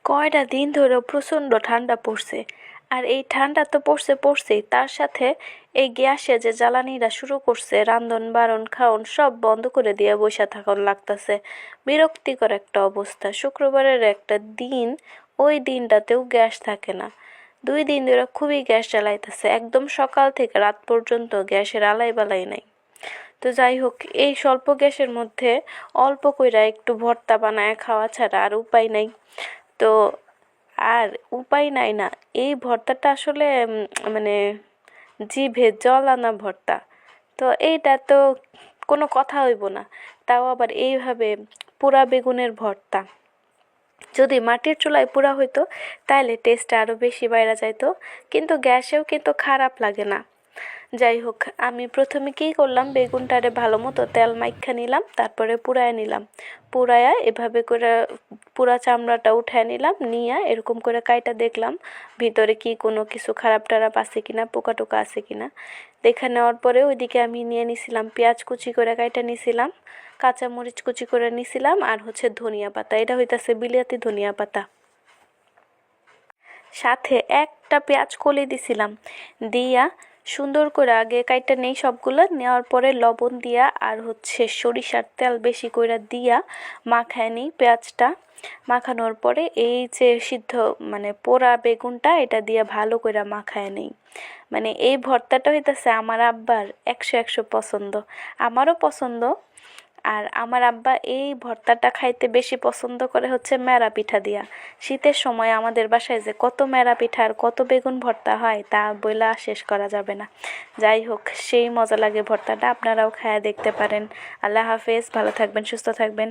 কয়টা দিন ধরে প্রচণ্ড ঠান্ডা পড়ছে। আর এই ঠান্ডা তো পড়ছেই, তার সাথে এই গ্যাসে যে জ্বালানিরা শুরু করছে, রান্ধন বাড়ন খাওন সব বন্ধ করে দিয়ে বসে থাকুন লাগতাছে। বিরক্তিকর একটা অবস্থা। শুক্রবারের একটা দিন, ওই দিনটাতেও গ্যাস থাকে না। 2 দিন ধরে খুবই গ্যাস জ্বালাইতেছে, একদম সকাল থেকে রাত পর্যন্ত গ্যাসের আলাই বালাই নাই। তো যাই হোক, এই স্বল্প গ্যাসের মধ্যে অল্প কইরা একটু ভর্তা বানায় খাওয়া ছাড়া আর উপায় নাই। তো আর উপায় নাই না, এই ভর্তাটা আসলে মানে জিভে জল আনা ভর্তা। তো এইটা তো কোনো কথা হইব না। তাও আবার এইভাবে পোড়া বেগুনের ভর্তা। যদি মাটির চুলায় পোড়া হইতো তাহলে টেস্টটা আরও বেশি বাইরা যাইতো, কিন্তু গ্যাসেও কিন্তু খারাপ লাগে না। যাই হোক, আমি প্রথমে কী করলাম, বেগুনটারে ভালো মতো তেল মাইখা নিলাম, তারপরে পুড়ায় নিলাম। পুড়ায়া এভাবে করে পুরা চামড়াটা উঠায় নিলাম, নিয়ে এরকম করে কাইটা দেখলাম ভিতরে কি কোনো কিছু খারাপ টারাপ আছে কিনা, পোকা টোকা আছে কিনা। দেখে নেওয়ার পরে ওইদিকে আমি নিয়ে নিছিলাম পেঁয়াজ কুচি করে কাইটা নিছিলাম, কাঁচামরিচ কুচি করে নিছিলাম, আর হচ্ছে ধনিয়া পাতা। এটা হইতাছে বিলাতি ধনিয়া পাতা। সাথে একটা পেঁয়াজ কলি দিছিলাম, দিয়া সুন্দর করে আগে কাইটা নেই সবগুলো, নেওয়ার পরে লবণ দিয়া আর হচ্ছে সরিষার তেল বেশি করে দিয়া মাখায় নিই পেঁয়াজটা। মাখানোর পরে এই যে সিদ্ধ মানে পোড়া বেগুনটা এটা দিয়ে ভালো করে মাখায় নিই। মানে এই ভর্তাটা হইতাছে আমার আব্বার 100 পছন্দ, আমারও পছন্দ। আর আমার আব্বা এই ভর্তাটা খাইতে বেশি পছন্দ করে হচ্ছে মেরা পিঠা দিয়া। শীতের সময় আমাদের বাসায় যে কত মেরা পিঠা আর কত বেগুন ভর্তা হয় তা বইলা শেষ করা যাবে না। যাই হোক, সেই মজা লাগে ভর্তাটা, আপনারাও খায়া দেখতে পারেন। আল্লাহ হাফেজ, ভালো থাকবেন, সুস্থ থাকবেন।